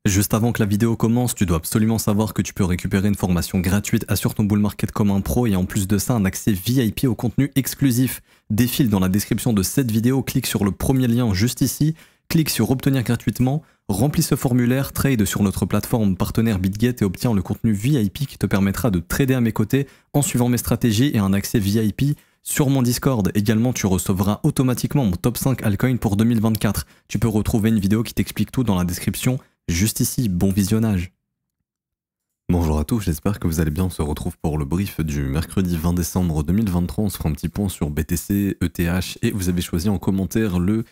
Juste avant que la vidéo commence, tu dois absolument savoir que tu peux récupérer une formation gratuite Assure ton bull market comme un pro et en plus de ça un accès VIP au contenu exclusif. Défile dans la description de cette vidéo, clique sur le premier lien juste ici, clique sur obtenir gratuitement, remplis ce formulaire, trade sur notre plateforme partenaire BitGet et obtiens le contenu VIP qui te permettra de trader à mes côtés en suivant mes stratégies et un accès VIP sur mon Discord. Également, tu recevras automatiquement mon top 5 altcoin pour 2024. Tu peux retrouver une vidéo qui t'explique tout dans la description juste ici. Bon visionnage. Bonjour à tous, j'espère que vous allez bien. On se retrouve pour le brief du mercredi 20 décembre 2023. On se fera un petit point sur BTC, ETH et vous avez choisi en commentaire le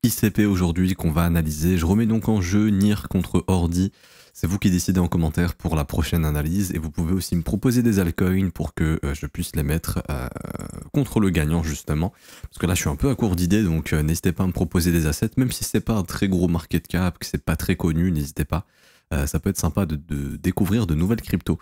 ICP aujourd'hui qu'on va analyser. Je remets donc en jeu NIR contre Ordi. C'est vous qui décidez en commentaire pour la prochaine analyse et vous pouvez aussi me proposer des altcoins pour que je puisse les mettre contre le gagnant justement. Parce que là je suis un peu à court d'idées, donc n'hésitez pas à me proposer des assets, même si c'est pas un très gros market cap, que c'est pas très connu, n'hésitez pas. Ça peut être sympa de découvrir de nouvelles cryptos.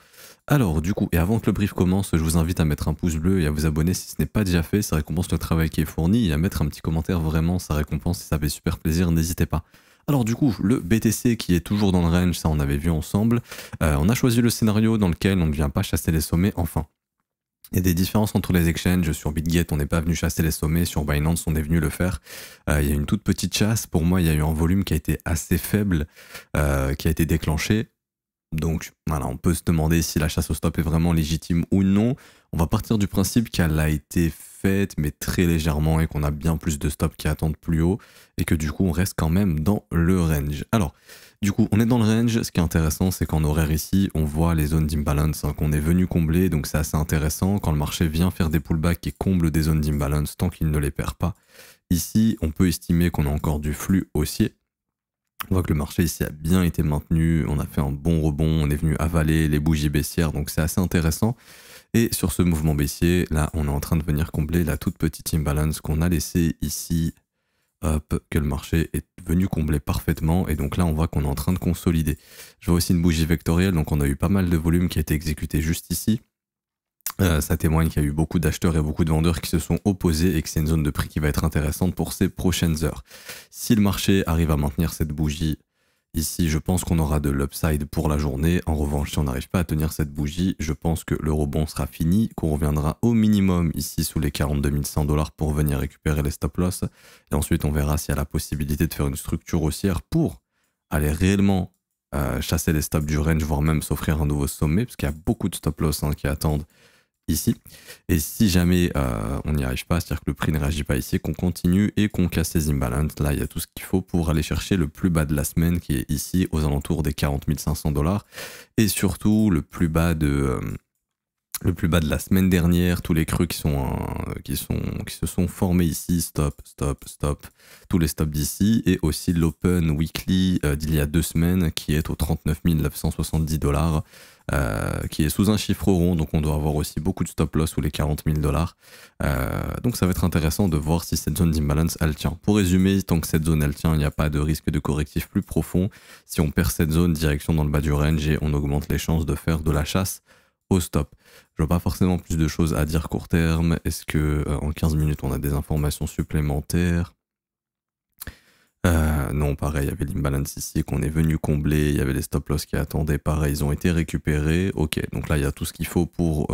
Alors du coup, et avant que le brief commence, je vous invite à mettre un pouce bleu et à vous abonner si ce n'est pas déjà fait, ça récompense le travail qui est fourni, et à mettre un petit commentaire, vraiment ça récompense, ça fait super plaisir, n'hésitez pas. Alors du coup, le BTC qui est toujours dans le range, ça on avait vu ensemble, on a choisi le scénario dans lequel on ne vient pas chasser les sommets, enfin. Il y a des différences entre les exchanges. Sur BitGet, on n'est pas venu chasser les sommets. Sur Binance, on est venu le faire. Il y a une toute petite chasse. Pour moi, il y a eu un volume qui a été assez faible, qui a été déclenché. Donc voilà, on peut se demander si la chasse au stop est vraiment légitime ou non. On va partir du principe qu'elle a été faite, mais très légèrement, et qu'on a bien plus de stops qui attendent plus haut, et que du coup on reste quand même dans le range. Alors, du coup, on est dans le range. Ce qui est intéressant, c'est qu'en horaire ici, on voit les zones d'imbalance qu'on est venu combler, donc c'est assez intéressant. Quand le marché vient faire des pullbacks et comble des zones d'imbalance, tant qu'il ne les perd pas, ici, on peut estimer qu'on a encore du flux haussier. On voit que le marché ici a bien été maintenu, on a fait un bon rebond, on est venu avaler les bougies baissières, donc c'est assez intéressant. Et sur ce mouvement baissier, là, on est en train de venir combler la toute petite imbalance qu'on a laissée ici, hop, que le marché est venu combler parfaitement. Et donc là, on voit qu'on est en train de consolider. Je vois aussi une bougie vectorielle, donc on a eu pas mal de volume qui a été exécuté juste ici. Ça témoigne qu'il y a eu beaucoup d'acheteurs et beaucoup de vendeurs qui se sont opposés et que c'est une zone de prix qui va être intéressante pour ces prochaines heures. Si le marché arrive à maintenir cette bougie ici, je pense qu'on aura de l'upside pour la journée. En revanche, si on n'arrive pas à tenir cette bougie, je pense que le rebond sera fini, qu'on reviendra au minimum ici sous les 42 100 $ pour venir récupérer les stop loss. Et ensuite, on verra s'il y a la possibilité de faire une structure haussière pour aller réellement chasser les stops du range, voire même s'offrir un nouveau sommet, parce qu'il y a beaucoup de stop loss qui attendent ici. Et si jamais on n'y arrive pas, c'est-à-dire que le prix ne réagit pas ici, qu'on continue et qu'on casse les imbalances, là il y a tout ce qu'il faut pour aller chercher le plus bas de la semaine qui est ici aux alentours des 40 500 $, et surtout le plus bas de la semaine dernière, tous les creux qui se sont formés ici, stop, stop, stop, tous les stops d'ici, et aussi l'open weekly d'il y a 2 semaines qui est aux 39 970 $, qui est sous un chiffre rond, donc on doit avoir aussi beaucoup de stop loss sous les 40 000 $. Donc ça va être intéressant de voir si cette zone d'imbalance elle tient. Pour résumer, tant que cette zone elle tient, il n'y a pas de risque de correctif plus profond. Si on perd cette zone, direction dans le bas du range et on augmente les chances de faire de la chasse au stop. Je vois pas forcément plus de choses à dire court terme. Est-ce que en 15 minutes on a des informations supplémentaires? Non, pareil, il y avait l'imbalance ici qu'on est venu combler, il y avait les stop loss qui attendaient, pareil, ils ont été récupérés. Ok, donc là il y a tout ce qu'il faut pour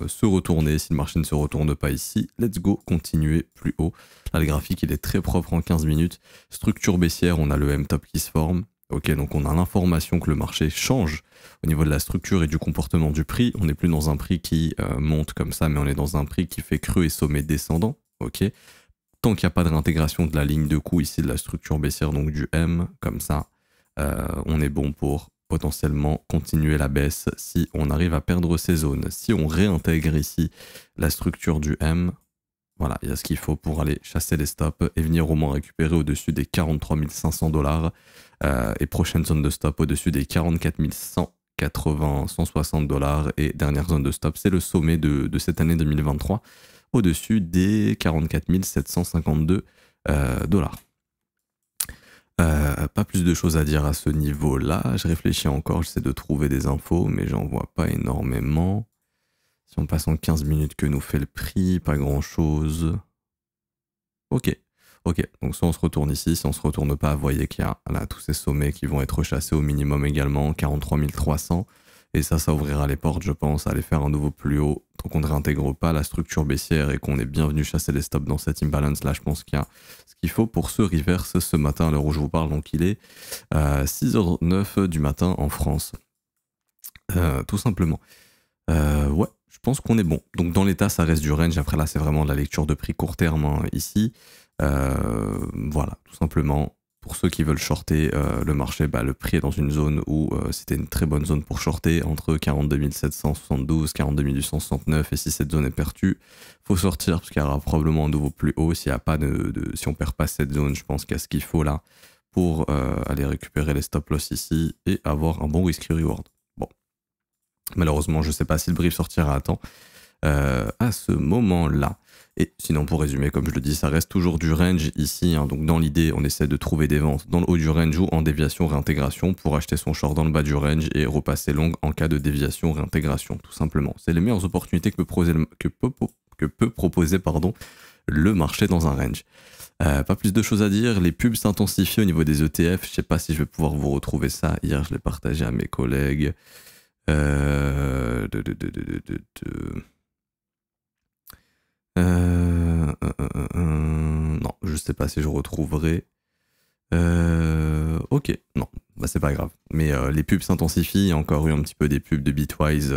se retourner. Si le marché ne se retourne pas ici, let's go, continuer plus haut. Là le graphique il est très propre en 15 minutes. Structure baissière, on a le M-top qui se forme. Ok, donc on a l'information que le marché change au niveau de la structure et du comportement du prix. On n'est plus dans un prix qui monte comme ça, mais on est dans un prix qui fait creux et sommet descendant. Ok. Tant qu'il n'y a pas de réintégration de la ligne de coût ici de la structure baissière, donc du M, comme ça, on est bon pour potentiellement continuer la baisse si on arrive à perdre ces zones. Si on réintègre ici la structure du M, voilà, il y a ce qu'il faut pour aller chasser les stops et venir au moins récupérer au-dessus des 43 500 $, et prochaine zone de stop au-dessus des 44 180, 160 $, et dernière zone de stop, c'est le sommet de cette année 2023, au-dessus des 44 752 $. Pas plus de choses à dire à ce niveau-là. Je réfléchis encore, j'essaie de trouver des infos, mais j'en vois pas énormément. Si on passe en 15 minutes, que nous fait le prix? Pas grand-chose. Ok. Ok, donc soit on se retourne ici, si on se retourne pas, vous voyez qu'il y a là, tous ces sommets qui vont être chassés au minimum également, 43 300. Et ça ouvrira les portes, je pense, à aller faire un nouveau plus haut. Tant qu'on ne réintègre pas la structure baissière et qu'on est bien venu chasser les stops dans cette imbalance, là, je pense qu'il y a ce qu'il faut pour ce reverse ce matin, à l'heure où je vous parle. Donc, il est 6h09 du matin en France. Tout simplement. Ouais, je pense qu'on est bon. Donc, dans l'état, ça reste du range. Après, là, c'est vraiment de la lecture de prix court terme hein, ici. Voilà, tout simplement. Pour ceux qui veulent shorter le marché, bah, le prix est dans une zone où c'était une très bonne zone pour shorter, entre 42 772, 42 869, et si cette zone est perdue, faut sortir parce qu'il y aura probablement un nouveau plus haut. S'il y a pas si on perd pas cette zone, je pense qu'il y a ce qu'il faut là pour aller récupérer les stop loss ici et avoir un bon risky reward. Bon, malheureusement, je sais pas si le brief sortira à temps à ce moment-là. Et sinon, pour résumer, comme je le dis, ça reste toujours du range ici. Hein, donc dans l'idée, on essaie de trouver des ventes dans le haut du range ou en déviation réintégration pour acheter son short dans le bas du range et repasser long en cas de déviation réintégration, tout simplement. C'est les meilleures opportunités que peut proposer le marché dans un range. Pas plus de choses à dire. Les pubs s'intensifient au niveau des ETF. Je sais pas si je vais pouvoir vous retrouver ça. Hier, je l'ai partagé à mes collègues. Non, je sais pas si je retrouverai. Ok, non, bah c'est pas grave. Mais les pubs s'intensifient. Il y a encore eu un petit peu des pubs de Bitwise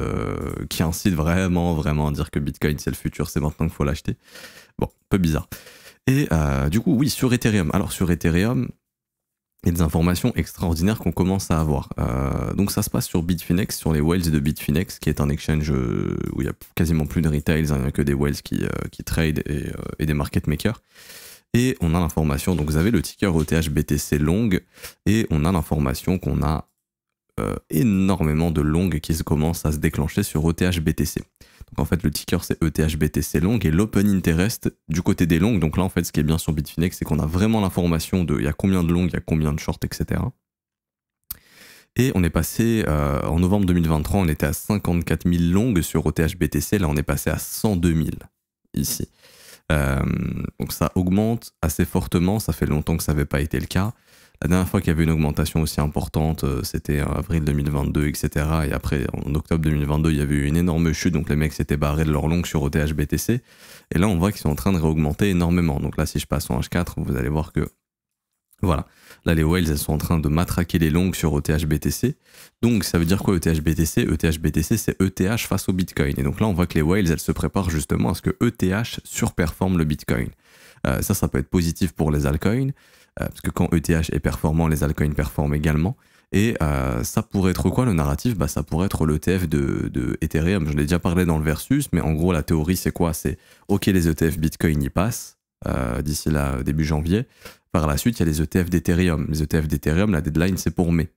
qui incitent vraiment à dire que Bitcoin c'est le futur, c'est maintenant qu'il faut l'acheter. Bon, peu bizarre. Et du coup, oui, sur Ethereum. Alors sur Ethereum, il y a des informations extraordinaires qu'on commence à avoir. Donc ça se passe sur Bitfinex, sur les whales de Bitfinex, qui est un exchange où il y a quasiment plus de retails, hein, il n'y a que des whales qui trade et des market makers. Et on a l'information, donc vous avez le ticker ETH-BTC long, et on a l'information qu'on a énormément de longues qui commencent à se déclencher sur ETH-BTC. Donc en fait le ticker c'est ETH-BTC long et l'open interest du côté des longues. Donc là en fait ce qui est bien sur Bitfinex c'est qu'on a vraiment l'information de il y a combien de longues, il y a combien de shorts, etc. Et on est passé en novembre 2023, on était à 54 000 longues sur ETH-BTC, là on est passé à 102 000 ici. Donc ça augmente assez fortement, ça fait longtemps que ça n'avait pas été le cas. La dernière fois qu'il y avait une augmentation aussi importante, c'était en avril 2022, etc. Et après, en octobre 2022, il y avait eu une énorme chute, donc les mecs s'étaient barrés de leur long sur ETH-BTC. Et là, on voit qu'ils sont en train de réaugmenter énormément. Donc là, si je passe en H4, vous allez voir que, voilà, là les whales, elles sont en train de matraquer les longues sur ETH-BTC. Donc ça veut dire quoi ETH-BTC? ETH-BTC, c'est ETH face au Bitcoin. Et donc là, on voit que les whales, elles se préparent justement à ce que ETH surperforme le Bitcoin. Ça peut être positif pour les altcoins. Parce que quand ETH est performant, les altcoins performent également. Et ça pourrait être quoi le narratif? Bah, ça pourrait être l'ETF de Ethereum. Je l'ai déjà parlé dans le versus, mais en gros, la théorie, c'est quoi? C'est OK, les ETF Bitcoin y passent d'ici là, début janvier. Par la suite, il y a les ETF d'Ethereum. Les ETF d'Ethereum, la deadline, c'est pour mai.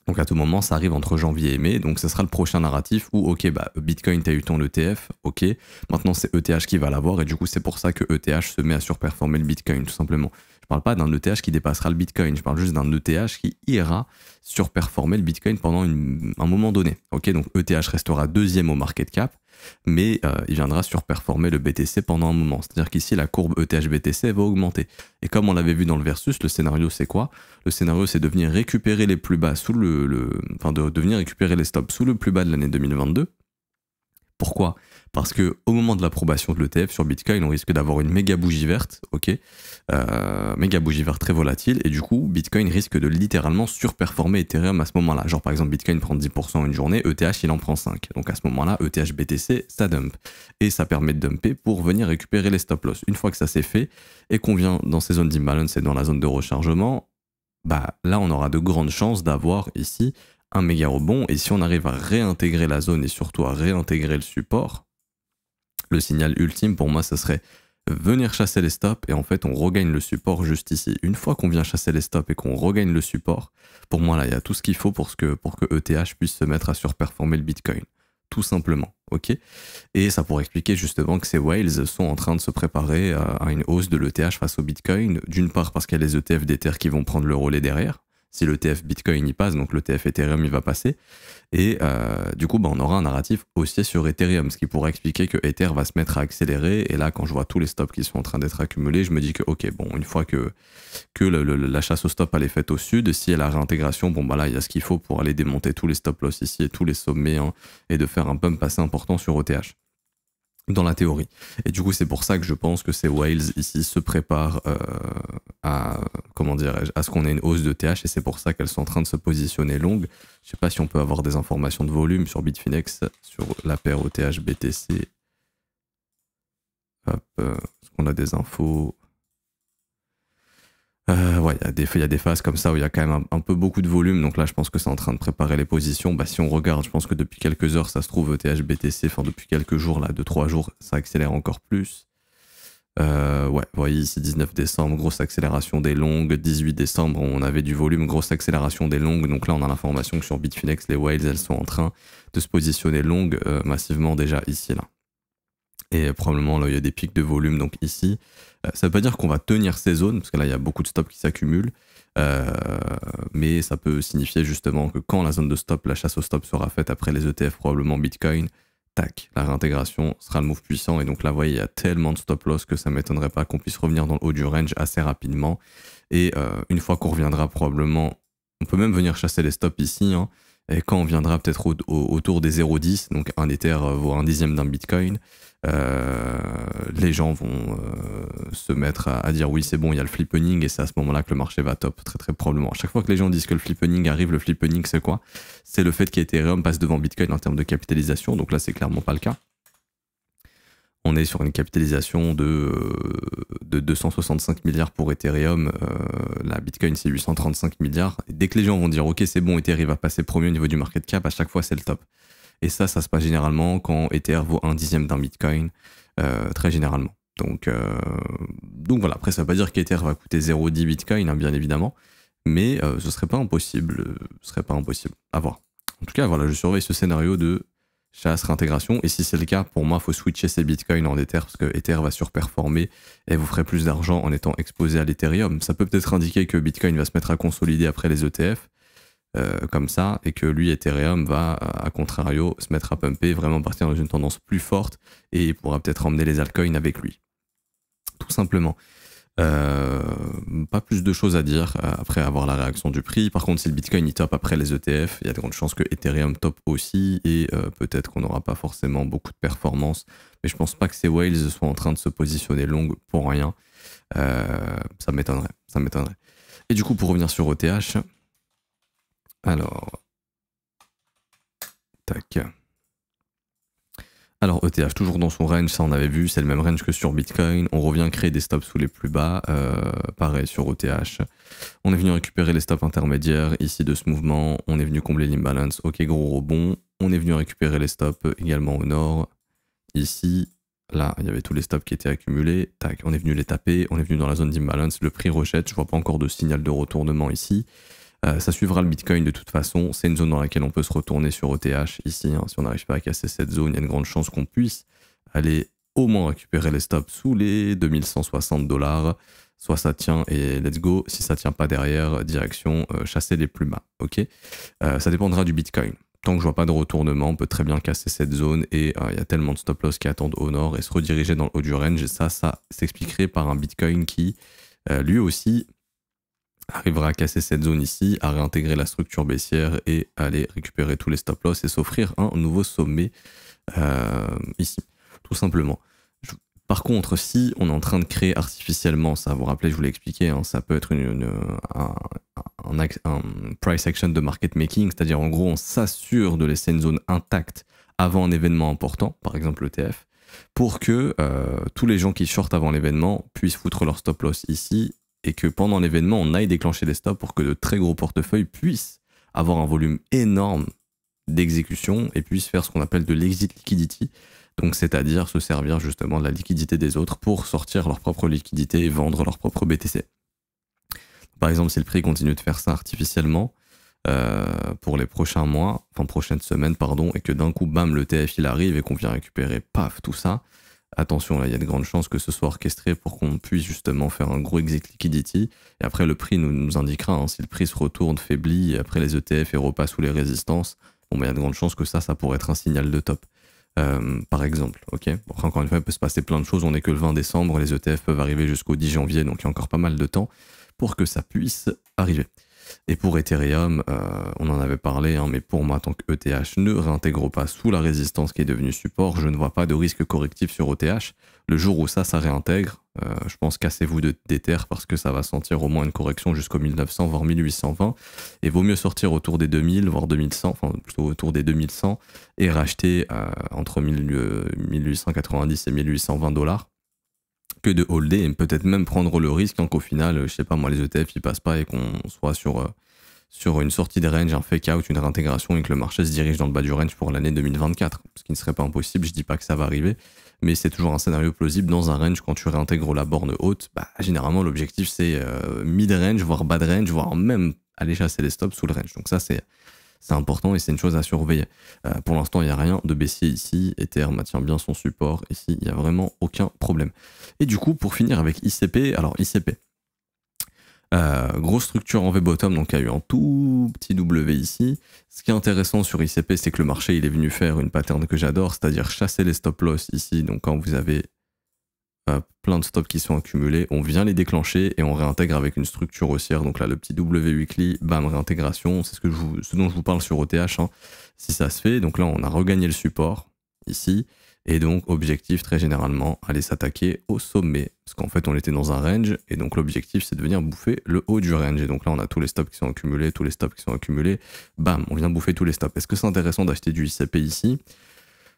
Donc à tout moment, ça arrive entre janvier et mai. Donc ce sera le prochain narratif où, OK, bah, Bitcoin, tu as eu ton ETF. OK, maintenant c'est ETH qui va l'avoir. Et du coup, c'est pour ça que ETH se met à surperformer le Bitcoin, tout simplement. Je parle pas d'un ETH qui dépassera le Bitcoin, je parle juste d'un ETH qui ira surperformer le Bitcoin pendant un moment donné. Ok, donc ETH restera deuxième au market cap, mais il viendra surperformer le BTC pendant un moment. C'est-à-dire qu'ici, la courbe ETH-BTC va augmenter. Et comme on l'avait vu dans le versus, le scénario c'est quoi? Le scénario c'est de venir récupérer les plus bas sous de venir récupérer les stops sous le plus bas de l'année 2022. Pourquoi? Parce que au moment de l'approbation de l'ETF sur Bitcoin, on risque d'avoir une méga bougie verte, ok, méga bougie verte très volatile, et du coup, Bitcoin risque de littéralement surperformer Ethereum à ce moment-là. Genre par exemple, Bitcoin prend 10% une journée, ETH il en prend 5. Donc à ce moment-là, ETH BTC, ça dump. Et ça permet de dumper pour venir récupérer les stop-loss. Une fois que ça c'est fait, et qu'on vient dans ces zones d'imbalance et dans la zone de rechargement, bah là on aura de grandes chances d'avoir ici un méga rebond, et si on arrive à réintégrer la zone et surtout à réintégrer le support, le signal ultime pour moi, ce serait venir chasser les stops et en fait on regagne le support juste ici. Une fois qu'on vient chasser les stops et qu'on regagne le support, pour moi là il y a tout ce qu'il faut pour que ETH puisse se mettre à surperformer le Bitcoin. Tout simplement, ok? Et ça pourrait expliquer justement que ces whales sont en train de se préparer à une hausse de l'ETH face au Bitcoin, d'une part parce qu'il y a les ETF d'Ether qui vont prendre le relais derrière, si l'ETF Bitcoin y passe, donc l'ETF Ethereum il va passer. Et du coup, on aura un narratif haussier sur Ethereum, ce qui pourrait expliquer que Ether va se mettre à accélérer. Et là, quand je vois tous les stops qui sont en train d'être accumulés, je me dis que, ok, bon, une fois que la chasse au stop elle est faite au sud, si elle a la réintégration, là, il y a ce qu'il faut pour aller démonter tous les stop loss ici et tous les sommets, hein, et de faire un pump assez important sur ETH. Dans la théorie. Et du coup, c'est pour ça que je pense que ces whales ici se préparent à ce qu'on ait une hausse de TH, et c'est pour ça qu'elles sont en train de se positionner longues. Je sais pas si on peut avoir des informations de volume sur Bitfinex, sur la paire ETH BTC. Hop, est-ce qu'on a des infos? Ouais, il y a des phases comme ça où il y a quand même un peu beaucoup de volume, donc là je pense que c'est en train de préparer les positions. Si on regarde, je pense que depuis quelques heures ça se trouve ETH BTC, enfin depuis quelques jours, là 2-3 jours, ça accélère encore plus. Ouais, vous voyez ici 19 décembre, grosse accélération des longues, 18 décembre on avait du volume, grosse accélération des longues, donc là on a l'information que sur Bitfinex, les whales elles sont en train de se positionner longues massivement déjà ici là. Et probablement là il y a des pics de volume donc ici. Ça veut pas dire qu'on va tenir ces zones, parce que là il y a beaucoup de stops qui s'accumulent, mais ça peut signifier justement que quand la zone de stop, la chasse au stop sera faite après les ETF, probablement Bitcoin, tac, la réintégration sera le move puissant, et donc là vous voyez il y a tellement de stop loss que ça m'étonnerait pas qu'on puisse revenir dans le haut du range assez rapidement, et une fois qu'on reviendra probablement, on peut même venir chasser les stops ici, hein, et quand on viendra peut-être autour des 0,10, donc un Ether vaut un dixième d'un Bitcoin, les gens vont se mettre à dire oui c'est bon, il y a le flippening, et c'est à ce moment là que le marché va top, très très probablement. À chaque fois que les gens disent que le flippening arrive, le flippening c'est quoi? C'est le fait qu'Ethereum passe devant Bitcoin en termes de capitalisation, donc là c'est clairement pas le cas. On est sur une capitalisation de 265 milliards pour Ethereum, la Bitcoin c'est 835 milliards, et dès que les gens vont dire ok c'est bon, Ethereum va passer premier au niveau du market cap, à chaque fois c'est le top. Et ça se passe généralement quand Ether vaut un dixième d'un Bitcoin, très généralement. Donc voilà, après ça veut pas dire qu'Ether va coûter 0,10 Bitcoin, hein, bien évidemment, mais ce serait pas impossible, à voir. En tout cas, voilà, je surveille ce scénario de chasse réintégration, et si c'est le cas, pour moi, il faut switcher ces Bitcoins en Ether, parce que Ether va surperformer, et vous ferez plus d'argent en étant exposé à l'Ethereum. Ça peut peut-être indiquer que Bitcoin va se mettre à consolider après les ETF, comme ça, et que lui, Ethereum, va, à contrario, se mettre à pumper, vraiment partir dans une tendance plus forte, et il pourra peut-être emmener les altcoins avec lui. Tout simplement. Pas plus de choses à dire après avoir la réaction du prix. Par contre, si le Bitcoin il top après les ETF, il y a de grandes chances que Ethereum top aussi, et peut-être qu'on n'aura pas forcément beaucoup de performance, mais je pense pas que ces whales soient en train de se positionner longues pour rien. Ça m'étonnerait, ça m'étonnerait. Et du coup, pour revenir sur ETH, alors, tac. Alors ETH, toujours dans son range, ça on avait vu, c'est le même range que sur Bitcoin. On revient créer des stops sous les plus bas, pareil sur ETH. On est venu récupérer les stops intermédiaires ici de ce mouvement, on est venu combler l'imbalance, ok gros rebond. On est venu récupérer les stops également au nord, ici. Là, il y avait tous les stops qui étaient accumulés, tac, on est venu les taper, on est venu dans la zone d'imbalance, le prix rejette, je vois pas encore de signal de retournement ici. Ça suivra le Bitcoin de toute façon, c'est une zone dans laquelle on peut se retourner sur ETH ici, hein. Si on n'arrive pas à casser cette zone, il y a une grande chance qu'on puisse aller au moins récupérer les stops sous les 2160 $, soit ça tient et let's go, si ça tient pas derrière, direction chasser les plus bas, ok. Ça dépendra du Bitcoin. Tant que je vois pas de retournement, on peut très bien casser cette zone, et il y a tellement de stop loss qui attendent au nord et se rediriger dans le haut du range, et ça s'expliquerait par un Bitcoin qui lui aussi arrivera à casser cette zone ici, à réintégrer la structure baissière et aller récupérer tous les stop loss et s'offrir un nouveau sommet ici, tout simplement. Par contre, si on est en train de créer artificiellement, ça vous rappelez, je vous l'ai expliqué, hein, ça peut être un price action de market making, c'est-à-dire en gros on s'assure de laisser une zone intacte avant un événement important, par exemple l'ETF, pour que tous les gens qui shortent avant l'événement puissent foutre leur stop loss ici, et que pendant l'événement, on aille déclencher des stops pour que de très gros portefeuilles puissent avoir un volume énorme d'exécution et puissent faire ce qu'on appelle de l'exit liquidity, donc c'est-à-dire se servir justement de la liquidité des autres pour sortir leur propre liquidité et vendre leur propre BTC. Par exemple, si le prix continue de faire ça artificiellement pour les prochains mois, enfin prochaines semaines, pardon, et que d'un coup, bam, le TF il arrive et qu'on vient récupérer, paf, tout ça, attention, là, il y a de grandes chances que ce soit orchestré pour qu'on puisse justement faire un gros exit liquidity. Et après, le prix nous indiquera, hein, si le prix se retourne, faiblit, et après les ETF et repasse sous les résistances, bon, bah, il y a de grandes chances que ça pourrait être un signal de top. Par exemple, ok. Bon, après, encore une fois, il peut se passer plein de choses. On n'est que le 20 décembre, les ETF peuvent arriver jusqu'au 10 janvier, donc il y a encore pas mal de temps pour que ça puisse arriver. Et pour Ethereum, on en avait parlé, hein, mais pour moi, tant que ETH ne réintègre pas sous la résistance qui est devenue support, je ne vois pas de risque correctif sur ETH. Le jour où ça réintègre, je pense cassez-vous d'Ether parce que ça va sentir au moins une correction jusqu'au 1900, voire 1820. Et vaut mieux sortir autour des 2000, voire 2100, enfin plutôt autour des 2100, et racheter entre 1890 et 1820 dollars que de holder et peut-être même prendre le risque qu'au final, je sais pas moi, les ETF ils passent pas et qu'on soit sur une sortie de range, un fake out, une réintégration et que le marché se dirige dans le bas du range pour l'année 2024. Ce qui ne serait pas impossible, je dis pas que ça va arriver, mais c'est toujours un scénario plausible dans un range quand tu réintègres la borne haute. Bah, généralement, l'objectif c'est mid-range, voire bas de range, voire même aller chasser les stops sous le range. Donc ça, c'est important et c'est une chose à surveiller. Pour l'instant, il n'y a rien de baissier ici. Ether maintient bien son support. Ici, il n'y a vraiment aucun problème. Et du coup, pour finir avec ICP, alors ICP, grosse structure en V-bottom, donc il y a eu un tout petit W ici. Ce qui est intéressant sur ICP, c'est que le marché il est venu faire une pattern que j'adore, c'est-à-dire chasser les stop-loss ici. Donc quand vous avez plein de stops qui sont accumulés, on vient les déclencher et on réintègre avec une structure haussière. Donc là, le petit W weekly, bam, réintégration. C'est ce dont je vous parle sur ETH, hein, si ça se fait. Donc là, on a regagné le support ici. Et donc, objectif, très généralement, aller s'attaquer au sommet. Parce qu'en fait, on était dans un range. Et donc, l'objectif, c'est de venir bouffer le haut du range. Et donc là, on a tous les stops qui sont accumulés, tous les stops qui sont accumulés. Bam, on vient bouffer tous les stops. Est-ce que c'est intéressant d'acheter du ICP ici ?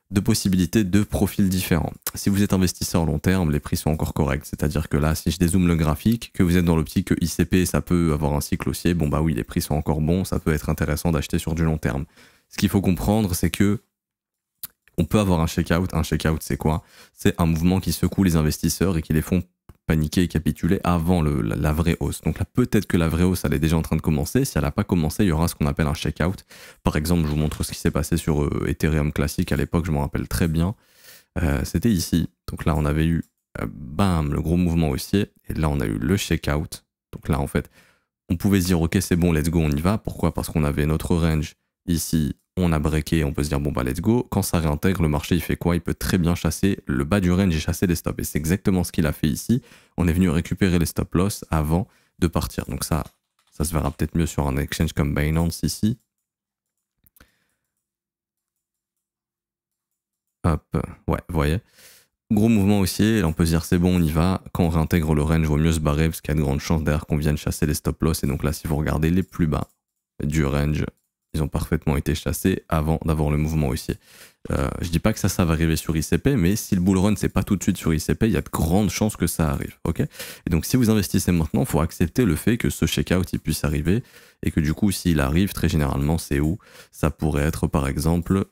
De possibilités de profils différents. Si vous êtes investisseur long terme, les prix sont encore corrects. C'est-à-dire que là, si je dézoome le graphique, que vous êtes dans l'optique que ICP, ça peut avoir un cycle haussier, bon bah oui, les prix sont encore bons, ça peut être intéressant d'acheter sur du long terme. Ce qu'il faut comprendre, c'est que on peut avoir un shake-out. Un shake-out, c'est quoi? C'est un mouvement qui secoue les investisseurs et qui les font paniquer et capituler avant la vraie hausse. Donc là, peut-être que la vraie hausse, elle est déjà en train de commencer. Si elle n'a pas commencé, il y aura ce qu'on appelle un shake-out. Par exemple, je vous montre ce qui s'est passé sur Ethereum classique à l'époque, je m'en rappelle très bien. C'était ici. Donc là, on avait eu, bam, le gros mouvement haussier. Et là, on a eu le shake-out. Donc là, en fait, on pouvait se dire, ok, c'est bon, let's go, on y va. Pourquoi? Parce qu'on avait notre range ici. On a breaké, on peut se dire bon bah let's go. Quand ça réintègre, le marché il fait quoi? Il peut très bien chasser le bas du range et chasser les stops. Et c'est exactement ce qu'il a fait ici. On est venu récupérer les stop loss avant de partir. Donc ça se verra peut-être mieux sur un exchange comme Binance ici. Hop, ouais, vous voyez. Gros mouvement haussier, là on peut se dire c'est bon, on y va. Quand on réintègre le range, il vaut mieux se barrer parce qu'il y a de grandes chances derrière qu'on vienne chasser les stop loss. Et donc là, si vous regardez les plus bas du range, ils ont parfaitement été chassés avant d'avoir le mouvement haussier. Je dis pas que ça va arriver sur ICP, mais si le bull run c'est pas tout de suite sur ICP, il y a de grandes chances que ça arrive. Ok. Et donc si vous investissez maintenant, il faut accepter le fait que ce checkout il puisse arriver et que du coup s'il arrive, très généralement c'est où? Ça pourrait être par exemple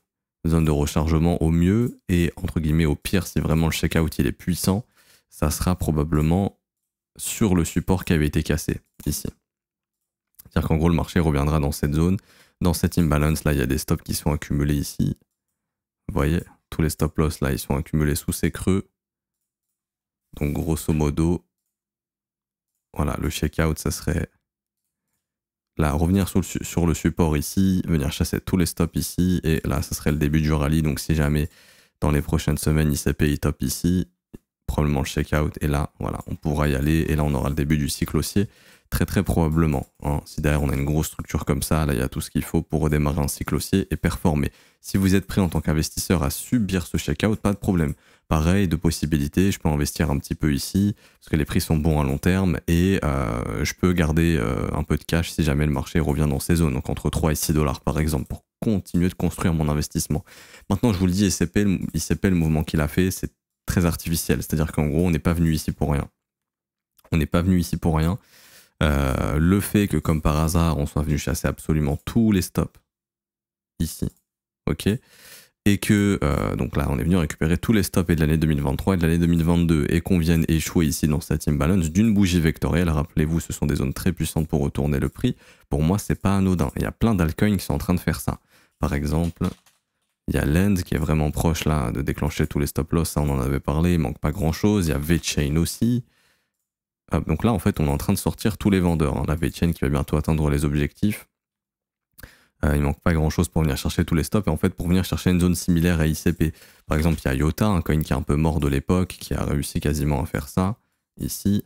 zone de rechargement au mieux et entre guillemets au pire si vraiment le checkout il est puissant, ça sera probablement sur le support qui avait été cassé ici. C'est-à-dire qu'en gros le marché reviendra dans cette zone. Dans cette imbalance, là, il y a des stops qui sont accumulés ici. Vous voyez, tous les stop loss, là, ils sont accumulés sous ces creux. Donc, grosso modo, voilà, le checkout, ça serait là, revenir sur le support ici, venir chasser tous les stops ici, et là, ça serait le début du rallye. Donc, si jamais, dans les prochaines semaines, ICP est top ici, probablement le checkout, et là, voilà, on pourra y aller, et là, on aura le début du cycle haussier. Très très probablement. Hein. Si derrière on a une grosse structure comme ça, là il y a tout ce qu'il faut pour redémarrer un cycle haussier et performer. Si vous êtes prêt en tant qu'investisseur à subir ce checkout, pas de problème. Pareil, de possibilités, je peux investir un petit peu ici, parce que les prix sont bons à long terme, et je peux garder un peu de cash si jamais le marché revient dans ces zones, donc entre 3 et 6 dollars par exemple, pour continuer de construire mon investissement. Maintenant je vous le dis, ICP, le mouvement qu'il a fait, c'est très artificiel, c'est-à-dire qu'en gros on n'est pas venu ici pour rien. On n'est pas venu ici pour rien. Le fait que comme par hasard on soit venu chasser absolument tous les stops ici, ok, et que donc là on est venu récupérer tous les stops de l'année 2023 et de l'année 2022 et qu'on vienne échouer ici dans cette imbalance d'une bougie vectorielle, rappelez-vous ce sont des zones très puissantes pour retourner le prix, pour moi c'est pas anodin, il y a plein d'altcoins qui sont en train de faire ça. Par exemple Il y a Lend qui est vraiment proche là de déclencher tous les stop loss, ça on en avait parlé, il manque pas grand chose. Il y a VeChain aussi. Donc là en fait on est en train de sortir tous les vendeurs, hein. La VeChain qui va bientôt atteindre les objectifs. Il manque pas grand chose pour venir chercher tous les stops, et en fait pour venir chercher une zone similaire à ICP. Par exemple il y a IOTA, un coin qui est un peu mort de l'époque, qui a réussi quasiment à faire ça. Ici,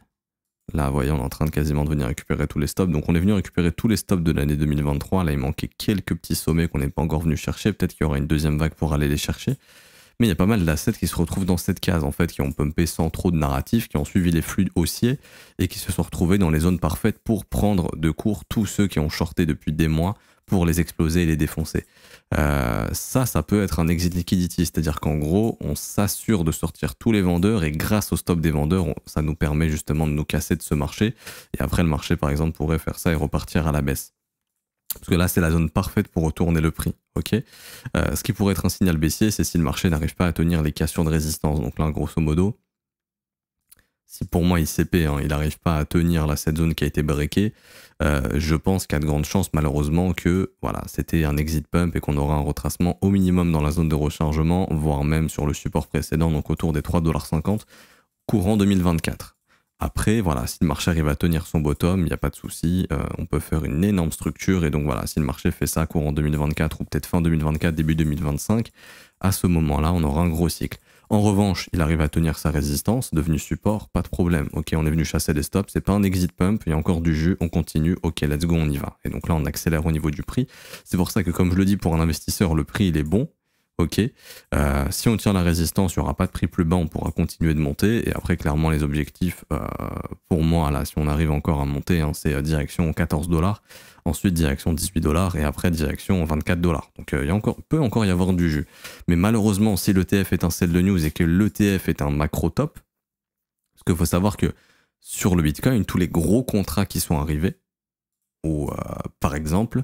là vous voyez on est en train de quasiment de venir récupérer tous les stops. Donc on est venu récupérer tous les stops de l'année 2023. Là il manquait quelques petits sommets qu'on n'est pas encore venu chercher. Peut-être qu'il y aura une deuxième vague pour aller les chercher. Mais il y a pas mal d'assets qui se retrouvent dans cette case en fait, qui ont pumpé sans trop de narratif, qui ont suivi les flux haussiers et qui se sont retrouvés dans les zones parfaites pour prendre de court tous ceux qui ont shorté depuis des mois pour les exploser et les défoncer. Ça peut être un exit liquidity, c'est-à-dire qu'en gros, on s'assure de sortir tous les vendeurs et grâce au stop des vendeurs, ça nous permet justement de nous casser de ce marché. Et après, le marché, par exemple, pourrait faire ça et repartir à la baisse. Parce que là, c'est la zone parfaite pour retourner le prix. Ok. Ce qui pourrait être un signal baissier, c'est si le marché n'arrive pas à tenir les cassures de résistance. Donc là, grosso modo, si pour moi ICP, il n'arrive pas à tenir là, cette zone qui a été breakée, je pense qu'il y a de grandes chances malheureusement que voilà, c'était un exit pump et qu'on aura un retracement au minimum dans la zone de rechargement, voire même sur le support précédent, donc autour des 3,50 $ courant 2024. Après, voilà, si le marché arrive à tenir son bottom, il n'y a pas de souci, on peut faire une énorme structure, et donc voilà, si le marché fait ça courant 2024 ou peut-être fin 2024, début 2025, à ce moment-là, on aura un gros cycle. En revanche, il arrive à tenir sa résistance, devenu support, pas de problème. Ok, on est venu chasser des stops, c'est pas un exit pump, il y a encore du jus, on continue, ok, let's go, on y va. Et donc là, on accélère au niveau du prix. C'est pour ça que, comme je le dis, pour un investisseur, le prix, il est bon. Ok, si on tient la résistance, il n'y aura pas de prix plus bas, on pourra continuer de monter. Et après, clairement, les objectifs, pour moi, là, si on arrive encore à monter, c'est direction 14 $, ensuite direction 18 $, et après direction 24 $. Donc peut encore y avoir du jus. Mais malheureusement, si l'ETF est un sell de news et que l'ETF est un macro top, parce qu'il faut savoir que sur le Bitcoin, tous les gros contrats qui sont arrivés, ou par exemple,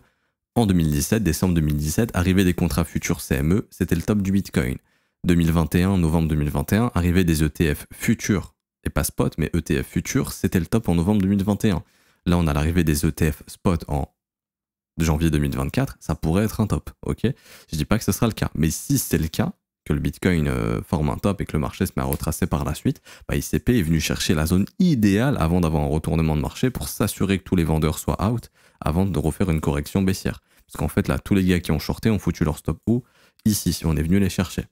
en 2017, décembre 2017, arrivait des contrats futurs CME, c'était le top du Bitcoin. 2021, novembre 2021, arrivait des ETF futurs, et pas spot, mais ETF futurs, c'était le top en novembre 2021. Là, on a l'arrivée des ETF spot en janvier 2024, ça pourrait être un top, ok? Je dis pas que ce sera le cas, mais si c'est le cas, que le Bitcoin forme un top et que le marché se met à retracer par la suite, ICP est venu chercher la zone idéale avant d'avoir un retournement de marché pour s'assurer que tous les vendeurs soient out avant de refaire une correction baissière. Parce qu'en fait, là, tous les gars qui ont shorté ont foutu leur stop où? Ici, si on est venu les chercher.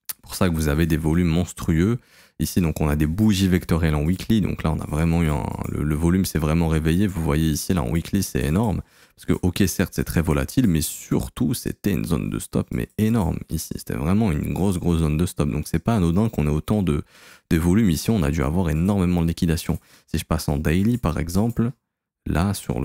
C'est pour ça que vous avez des volumes monstrueux. Ici, donc, on a des bougies vectorielles en weekly. Donc là, on a vraiment eu le volume s'est vraiment réveillé. Vous voyez ici, là, en weekly, c'est énorme. Parce que, ok, certes, c'est très volatile, mais surtout, c'était une zone de stop, mais énorme. Ici, c'était vraiment une grosse zone de stop. Donc, c'est pas anodin qu'on ait autant de volume. Ici, on a dû avoir énormément de liquidation. Si je passe en daily, par exemple, là, sur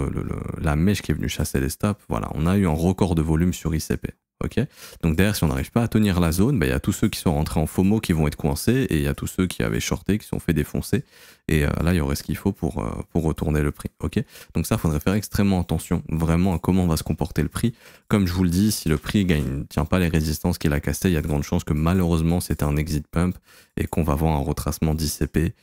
la mèche qui est venue chasser les stops, voilà, on a eu un record de volume sur ICP. Ok, donc derrière, si on n'arrive pas à tenir la zone, il y a tous ceux qui sont rentrés en FOMO qui vont être coincés, et il y a tous ceux qui avaient shorté, qui se sont fait défoncer. Et là, il y aurait ce qu'il faut pour retourner le prix. Ok, donc ça, il faudrait faire extrêmement attention, vraiment, à comment va se comporter le prix. Comme je vous le dis, si le prix ne tient pas les résistances qu'il a cassées, il y a de grandes chances que malheureusement, c'était un exit pump et qu'on va avoir un retracement d'ICP.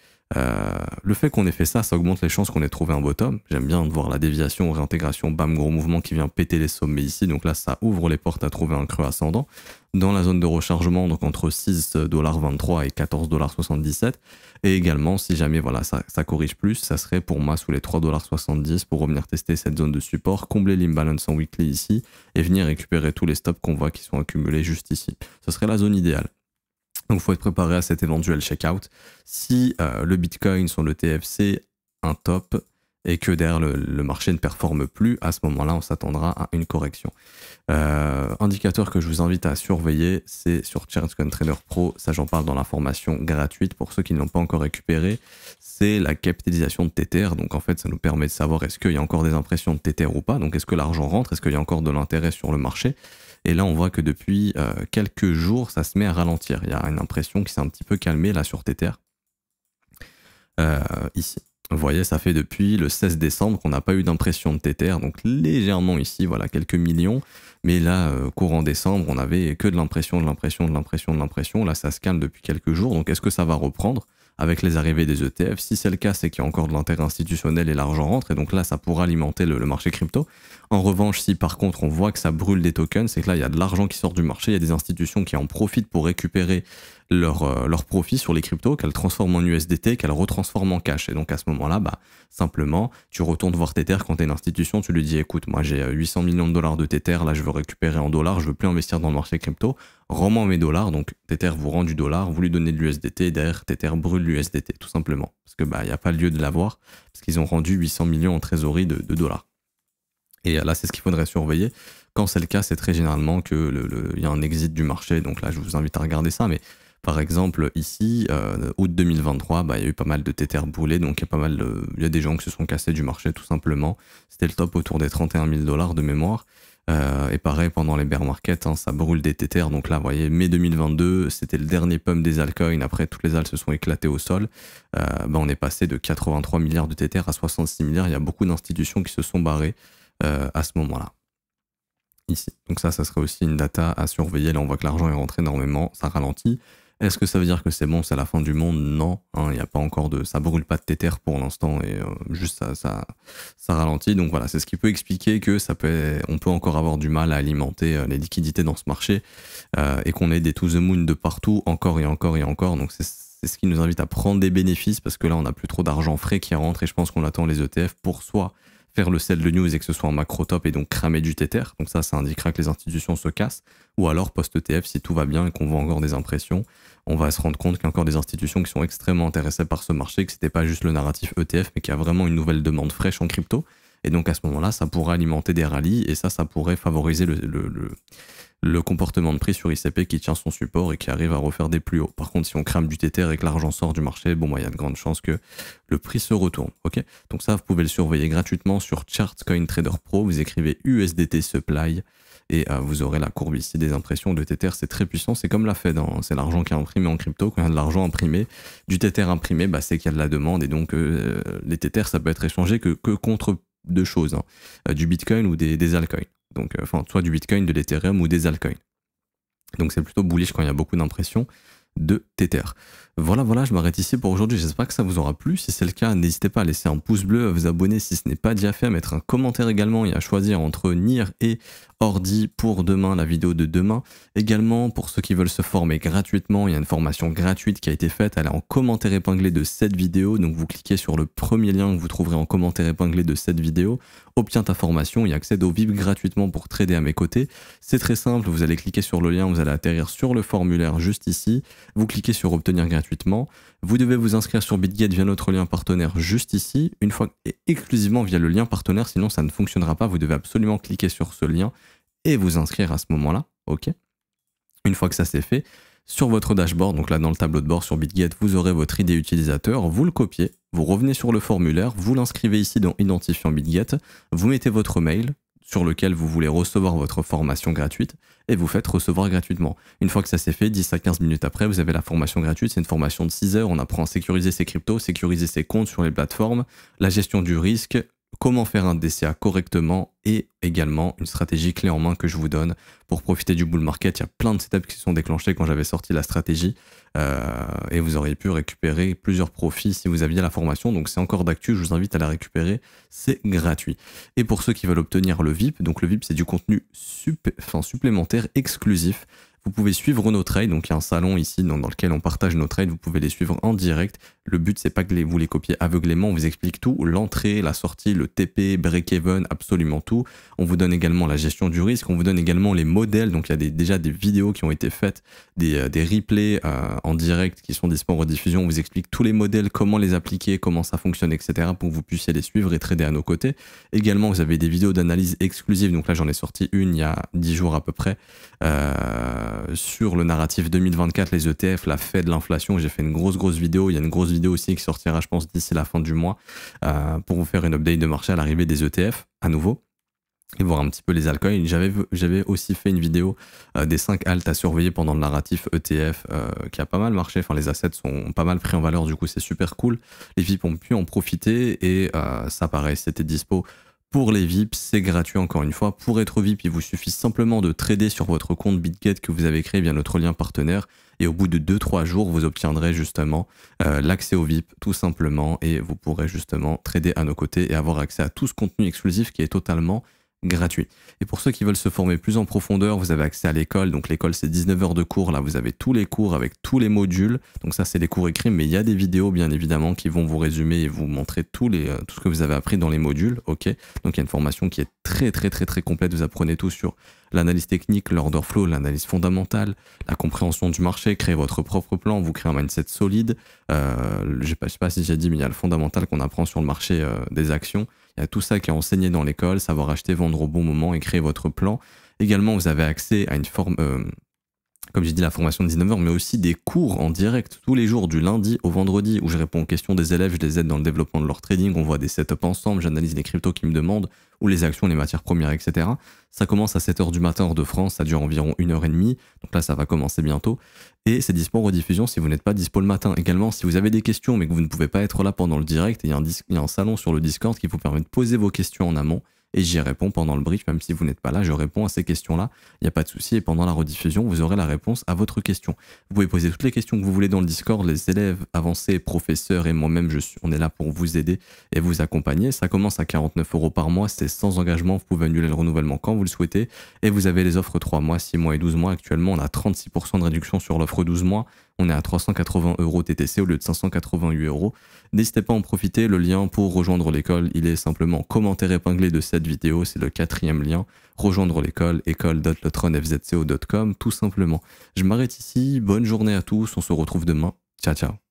Le fait qu'on ait fait ça, ça augmente les chances qu'on ait trouvé un bottom. J'aime bien voir la déviation, réintégration, bam, gros mouvement qui vient péter les sommets ici. Donc là, ça ouvre les portes à trouver un creux ascendant. Dans la zone de rechargement, donc entre 6,23 $ et 14,77 $. Et également, si jamais voilà, ça corrige plus, ça serait pour moi sous les 3,70 $ pour revenir tester cette zone de support, combler l'imbalance en weekly ici et venir récupérer tous les stops qu'on voit qui sont accumulés juste ici. Ce serait la zone idéale. Donc il faut être préparé à cet éventuel checkout. Si le Bitcoin sur le TFC un top et que derrière le marché ne performe plus, à ce moment-là, on s'attendra à une correction. Indicateur que je vous invite à surveiller, c'est sur ChartCoin Trader Pro. Ça, j'en parle dans la formation gratuite pour ceux qui ne l'ont pas encore récupéré. C'est la capitalisation de Tether. Donc en fait, ça nous permet de savoir est-ce qu'il y a encore des impressions de Tether ou pas. Donc est-ce que l'argent rentre, est-ce qu'il y a encore de l'intérêt sur le marché. Et là, on voit que depuis quelques jours, ça se met à ralentir. Il y a une impression qui s'est un petit peu calmée là sur Tether. Ici. Vous voyez, ça fait depuis le 16 décembre qu'on n'a pas eu d'impression de Tether, donc légèrement ici, voilà, quelques millions. Mais là, courant décembre, on avait que de l'impression. Là, ça se calme depuis quelques jours. Donc, est-ce que ça va reprendre? avec les arrivées des ETF. Si c'est le cas, c'est qu'il y a encore de l'intérêt institutionnel et l'argent rentre, et donc là, ça pourra alimenter le marché crypto. En revanche, si par contre on voit que ça brûle des tokens, c'est que là, il y a de l'argent qui sort du marché, il y a des institutions qui en profitent pour récupérer leur profit sur les cryptos, qu'elles transforment en USDT, qu'elles retransforment en cash. Et donc à ce moment-là, bah, simplement, tu retournes voir Tether quand tu es une institution, tu lui dis écoute, moi j'ai 800 millions de dollars de Tether, là je veux récupérer en dollars, je veux plus investir dans le marché crypto, rends-moi mes dollars. Donc Tether vous rend du dollar, vous lui donnez de l'USDT, et derrière Tether brûle l'USDT, tout simplement. Parce que bah, y a pas lieu de l'avoir, parce qu'ils ont rendu 800 millions en trésorerie de dollars. Et là, c'est ce qu'il faudrait surveiller. Quand c'est le cas, c'est très généralement qu'il y a un exit du marché. Donc là, je vous invite à regarder ça. Mais par exemple, ici, août 2023, bah, il y a eu pas mal de Tether brûlés. Donc il y a des gens qui se sont cassés du marché, tout simplement. C'était le top autour des 31 000 dollars de mémoire. Et pareil, pendant les bear markets, hein, ça brûle des Tether. Donc là, vous voyez, mai 2022, c'était le dernier pump des altcoins. Après, toutes les alts se sont éclatées au sol. Bah, on est passé de 83 milliards de Tether à 66 milliards. Il y a beaucoup d'institutions qui se sont barrées à ce moment-là. Ici. Donc ça serait aussi une data à surveiller. Là, on voit que l'argent est rentré énormément, ça ralentit. Est-ce que ça veut dire que c'est bon, c'est la fin du monde? Non, hein, il n'y a pas encore de... Ça brûle pas de Tether pour l'instant et juste ça ralentit. Donc voilà, c'est ce qui peut expliquer que on peut encore avoir du mal à alimenter les liquidités dans ce marché et qu'on ait des to the moon de partout, encore et encore et encore. Donc c'est ce qui nous invite à prendre des bénéfices parce que là, on n'a plus trop d'argent frais qui rentre et je pense qu'on attend les ETF pour soit faire le sell de news et que ce soit un macro top et donc cramer du Tether. Donc ça indiquera que les institutions se cassent. Ou alors post-ETF, si tout va bien et qu'on voit encore des impressions, on va se rendre compte qu'il y a encore des institutions qui sont extrêmement intéressées par ce marché, que c'était pas juste le narratif ETF, mais qu'il y a vraiment une nouvelle demande fraîche en crypto. Et donc à ce moment-là, ça pourrait alimenter des rallyes et ça pourrait favoriser le comportement de prix sur ICP qui tient son support et qui arrive à refaire des plus hauts. Par contre, si on crame du Tether et que l'argent sort du marché, bon, il y a de grandes chances que le prix se retourne. Ok, donc ça, vous pouvez le surveiller gratuitement sur ChartCoinTrader Pro. Vous écrivez USDT Supply et vous aurez la courbe ici des impressions de Tether. C'est très puissant. C'est comme la Fed, hein. C'est l'argent qui est imprimé en crypto. Quand il y a de l'argent imprimé, du Tether imprimé, bah, c'est qu'il y a de la demande et donc les Tether, ça peut être échangé que contre deux choses, hein. Du Bitcoin ou des altcoins. Donc, enfin, soit du Bitcoin, de l'Ethereum ou des altcoins. Donc c'est plutôt bullish quand il y a beaucoup d'impressions de Tether. Voilà, je m'arrête ici pour aujourd'hui. J'espère que ça vous aura plu. Si c'est le cas, n'hésitez pas à laisser un pouce bleu, à vous abonner si ce n'est pas déjà fait, à mettre un commentaire également et à choisir entre NIR et Ordi pour demain, la vidéo de demain. Également, pour ceux qui veulent se former gratuitement, il y a une formation gratuite qui a été faite. Elle est en commentaire épinglé de cette vidéo. Donc vous cliquez sur le premier lien que vous trouverez en commentaire épinglé de cette vidéo. Obtiens ta formation et accède au VIP gratuitement pour trader à mes côtés. C'est très simple, vous allez cliquer sur le lien, vous allez atterrir sur le formulaire juste ici. Vous cliquez sur obtenir gratuitement. Vous devez vous inscrire sur BitGet via notre lien partenaire juste ici, une fois et exclusivement via le lien partenaire, sinon ça ne fonctionnera pas. Vous devez absolument cliquer sur ce lien et vous inscrire à ce moment-là. Ok. Une fois que ça c'est fait, sur votre dashboard, donc là dans le tableau de bord sur BitGet, vous aurez votre ID utilisateur, vous le copiez, vous revenez sur le formulaire, vous l'inscrivez ici dans Identifiant BitGet, vous mettez votre mail sur lequel vous voulez recevoir votre formation gratuite et vous faites recevoir gratuitement. Une fois que ça c'est fait, 10 à 15 minutes après, vous avez la formation gratuite. C'est une formation de 6 heures. On apprend à sécuriser ses cryptos, sécuriser ses comptes sur les plateformes, la gestion du risque, comment faire un DCA correctement et également une stratégie clé en main que je vous donne pour profiter du bull market. Il y a plein de setups qui se sont déclenchés quand j'avais sorti la stratégie et vous auriez pu récupérer plusieurs profits si vous aviez la formation. Donc c'est encore d'actu, je vous invite à la récupérer, c'est gratuit. Et pour ceux qui veulent obtenir le VIP, donc le VIP c'est du contenu supplémentaire exclusif. Vous pouvez suivre nos trades, donc il y a un salon ici dans lequel on partage nos trades, vous pouvez les suivre en direct. Le but c'est pas que vous les copiez aveuglément, on vous explique tout, l'entrée, la sortie, le TP, break-even, absolument tout. On vous donne également la gestion du risque, on vous donne également les modèles, donc il y a déjà des vidéos qui ont été faites, des replays en direct qui sont disponibles en rediffusion, on vous explique tous les modèles, comment les appliquer, comment ça fonctionne, etc. pour que vous puissiez les suivre et trader à nos côtés. Également vous avez des vidéos d'analyse exclusives, donc là j'en ai sorti une il y a 10 jours à peu près, sur le narratif 2024, les ETF, la Fed, l'inflation. J'ai fait une grosse vidéo. Il y a une grosse vidéo aussi qui sortira, je pense, d'ici la fin du mois pour vous faire une update de marché à l'arrivée des ETF à nouveau et voir un petit peu les altcoins. J'avais aussi fait une vidéo des 5 alts à surveiller pendant le narratif ETF qui a pas mal marché. Enfin, les assets sont pas mal pris en valeur. Du coup, c'est super cool. Les VIP ont pu en profiter et ça, pareil, c'était dispo. Pour les VIP, c'est gratuit encore une fois. Pour être VIP, il vous suffit simplement de trader sur votre compte BitGet que vous avez créé via notre lien partenaire Et au bout de 2-3 jours, vous obtiendrez justement l'accès au VIP tout simplement et vous pourrez justement trader à nos côtés et avoir accès à tout ce contenu exclusif qui est totalement gratuit. Et pour ceux qui veulent se former plus en profondeur, vous avez accès à l'école. Donc l'école, c'est 19 heures de cours. Là, vous avez tous les cours avec tous les modules. Donc ça, c'est les cours écrits, mais il y a des vidéos, bien évidemment, qui vont vous résumer et vous montrer tout ce que vous avez appris dans les modules. Ok. Donc il y a une formation qui est très complète. Vous apprenez tout sur l'analyse technique, l'order flow, l'analyse fondamentale, la compréhension du marché, créer votre propre plan, vous créez un mindset solide. Je sais pas si j'ai dit, mais il y a le fondamental qu'on apprend sur le marché des actions. Il y a tout ça qui est enseigné dans l'école, savoir acheter, vendre au bon moment et créer votre plan. Également, vous avez accès à une forme, comme j'ai dit, la formation de 19h, mais aussi des cours en direct tous les jours, du lundi au vendredi, où je réponds aux questions des élèves, je les aide dans le développement de leur trading, on voit des setups ensemble, j'analyse les cryptos qu'ils me demandent, ou les actions, les matières premières, etc. Ça commence à 7h du matin, heure de France, ça dure environ 1h30, donc là ça va commencer bientôt, et c'est dispo en rediffusion si vous n'êtes pas dispo le matin. Également, si vous avez des questions mais que vous ne pouvez pas être là pendant le direct, il y a un salon sur le Discord qui vous permet de poser vos questions en amont, et j'y réponds pendant le brief, même si vous n'êtes pas là, je réponds à ces questions-là, il n'y a pas de souci, et pendant la rediffusion, vous aurez la réponse à votre question. Vous pouvez poser toutes les questions que vous voulez dans le Discord, les élèves avancés, professeurs et moi-même, on est là pour vous aider et vous accompagner. Ça commence à 49 € par mois, c'est sans engagement, vous pouvez annuler le renouvellement quand vous le souhaitez, et vous avez les offres 3 mois, 6 mois et 12 mois. Actuellement, on a 36% de réduction sur l'offre 12 mois, on est à 380 € TTC au lieu de 588 €. N'hésitez pas à en profiter, le lien pour rejoindre l'école, il est simplement commentaire épinglé de cette vidéo, c'est le 4e lien, rejoindre l'école, école.letronfzco.com, tout simplement. Je m'arrête ici, bonne journée à tous, on se retrouve demain, ciao ciao.